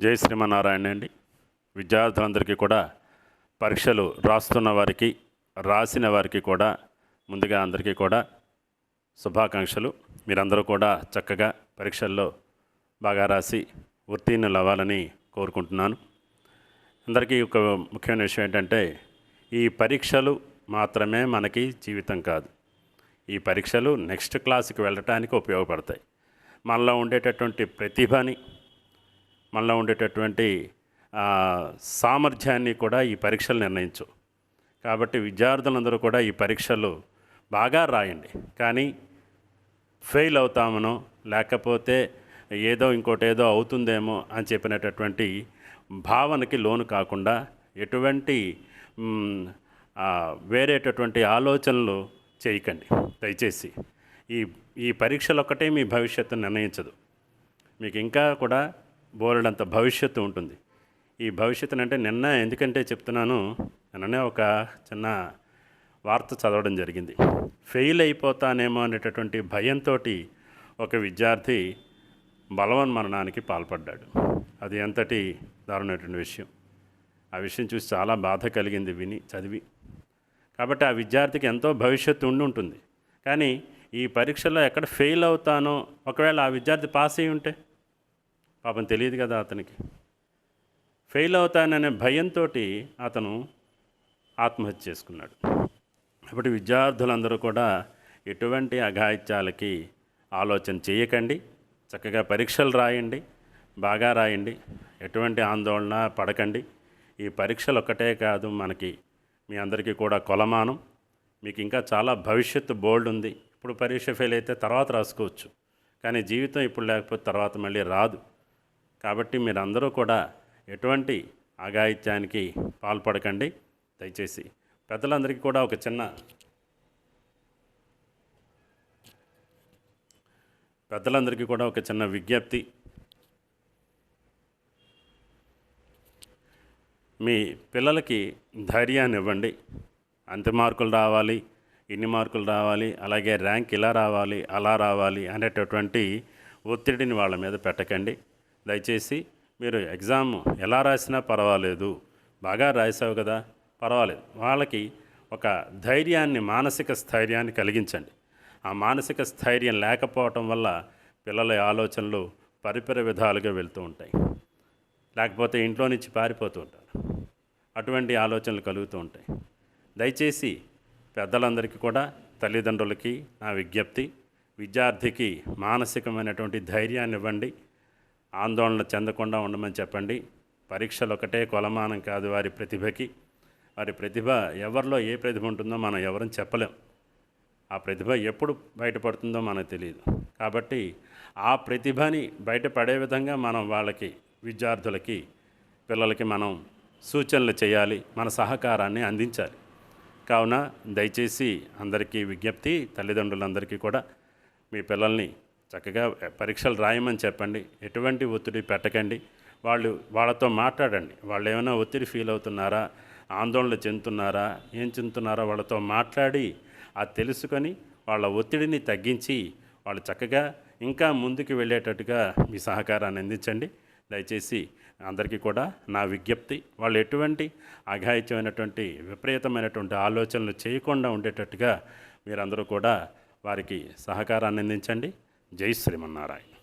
జై శ్రీమన్నారాయణ అండి. విద్యార్థులందరికీ కూడా పరీక్షలు రాస్తున్న వారికి, రాసిన వారికి కూడా ముందుగా అందరికీ కూడా శుభాకాంక్షలు. మీరందరూ కూడా చక్కగా పరీక్షల్లో బాగా రాసి ఉత్తీర్ణులు అవ్వాలని కోరుకుంటున్నాను. అందరికీ ఒక ముఖ్యమైన విషయం ఏంటంటే, ఈ పరీక్షలు మాత్రమే మనకి జీవితం కాదు. ఈ పరీక్షలు నెక్స్ట్ క్లాస్కి వెళ్ళటానికి ఉపయోగపడతాయి. మనలో ఉండేటటువంటి ప్రతిభని, మనలో ఉండేటటువంటి సామర్థ్యాన్ని కూడా ఈ పరీక్షలు నిర్ణయించు. కాబట్టి విద్యార్థులందరూ కూడా ఈ పరీక్షలు బాగా రాయండి. కానీ ఫెయిల్ అవుతామనో లేకపోతే ఏదో ఇంకోటేదో అవుతుందేమో అని చెప్పినటువంటి భావనకి లోను కాకుండా ఎటువంటి వేరేటటువంటి ఆలోచనలు చేయకండి దయచేసి. ఈ ఈ పరీక్షలు ఒక్కటే మీ భవిష్యత్తును నిర్ణయించదు. మీకు ఇంకా కూడా బోలెడంత భవిష్యత్తు ఉంటుంది. ఈ భవిష్యత్తును అంటే నిన్న ఎందుకంటే చెప్తున్నాను, నిన్ననే ఒక చిన్న వార్త చదవడం జరిగింది. ఫెయిల్ అయిపోతానేమో అనేటటువంటి భయంతో ఒక విద్యార్థి బలవన్మరణానికి పాల్పడ్డాడు. అది ఎంతటి దారుణమైనటువంటి విషయం. ఆ విషయం చూసి చాలా బాధ కలిగింది చదివి. కాబట్టి ఆ విద్యార్థికి ఎంతో భవిష్యత్తు ఉండి ఉంటుంది. కానీ ఈ పరీక్షలో ఎక్కడ ఫెయిల్ అవుతానో, ఒకవేళ ఆ విద్యార్థి పాస్ అయి ఉంటే పాపం తెలియదు కదా అతనికి. ఫెయిల్ అవుతాననే భయంతో అతను ఆత్మహత్య చేసుకున్నాడు. కాబట్టి విద్యార్థులందరూ కూడా ఎటువంటి అఘాయిత్యాలకి ఆలోచన చేయకండి. చక్కగా పరీక్షలు రాయండి, బాగా రాయండి, ఎటువంటి ఆందోళన పడకండి. ఈ పరీక్షలు ఒక్కటే కాదు మనకి, మీ అందరికీ కూడా కొలమానం. మీకు ఇంకా చాలా భవిష్యత్తు బోల్డ్ ఉంది. ఇప్పుడు పరీక్ష ఫెయిల్ అయితే తర్వాత రాసుకోవచ్చు, కానీ జీవితం ఇప్పుడు లేకపోతే తర్వాత మళ్ళీ రాదు. కాబట్టి మీరందరూ కూడా ఎటువంటి అఘాయిత్యానికి పాల్పడకండి దయచేసి. పెద్దలందరికీ కూడా ఒక చిన్న విజ్ఞప్తి. మీ పిల్లలకి ధైర్యాన్ని ఇవ్వండి. అంత మార్కులు రావాలి, ఇన్ని మార్కులు రావాలి, అలాగే ర్యాంక్ ఇలా రావాలి, అలా రావాలి అనేటటువంటి ఒత్తిడిని వాళ్ళ మీద పెట్టకండి దయచేసి. మీరు ఎగ్జామ్ ఎలా రాసినా పర్వాలేదు, బాగా రాసావు కదా పర్వాలేదు. వాళ్ళకి ఒక ధైర్యాన్ని, మానసిక స్థైర్యాన్ని కలిగించండి. ఆ మానసిక స్థైర్యం లేకపోవటం వల్ల పిల్లల ఆలోచనలు పరిపరి విధాలుగా వెళ్తూ ఉంటాయి. లేకపోతే ఇంట్లో నుంచి పారిపోతూ ఉంటారు. అటువంటి ఆలోచనలు కలుగుతూ ఉంటాయి. దయచేసి పెద్దలందరికీ కూడా, తల్లిదండ్రులకి నా విజ్ఞప్తి, విద్యార్థికి మానసికమైనటువంటి ధైర్యాన్ని ఇవ్వండి. ఆందోళన చెందకుండా ఉండమని చెప్పండి. పరీక్షలు ఒకటే కొలమానం కాదు వారి ప్రతిభకి. వారి ప్రతిభ, ఎవరిలో ఏ ప్రతిభ ఉంటుందో మనం ఎవరని చెప్పలేం. ఆ ప్రతిభ ఎప్పుడు బయటపడుతుందో మనకు తెలియదు. కాబట్టి ఆ ప్రతిభని బయటపడే విధంగా మనం వాళ్ళకి, విద్యార్థులకి, పిల్లలకి మనం సూచనలు చేయాలి, మన సహకారాన్ని అందించాలి. కావున దయచేసి అందరికీ విజ్ఞప్తి, తల్లిదండ్రులందరికీ కూడా మీ పిల్లల్ని చక్కగా పరీక్షలు రాయమని చెప్పండి. ఎటువంటి ఒత్తిడి పెట్టకండి. వాళ్ళతో మాట్లాడండి. వాళ్ళు ఏమైనా ఒత్తిడి ఫీల్ అవుతున్నారా, ఆందోళన చెందుతున్నారా, ఏం చెందుతున్నారో వాళ్ళతో మాట్లాడి అది తెలుసుకొని వాళ్ళ ఒత్తిడిని తగ్గించి వాళ్ళు చక్కగా ఇంకా ముందుకు వెళ్ళేటట్టుగా మీ సహకారాన్ని అందించండి దయచేసి. అందరికీ కూడా నా విజ్ఞప్తి, వాళ్ళు ఎటువంటి అఘాయిత్యమైనటువంటి విపరీతమైనటువంటి ఆలోచనలు చేయకుండా ఉండేటట్టుగా మీరందరూ కూడా వారికి సహకారాన్ని అందించండి. జై శ్రీమన్నారాయణ.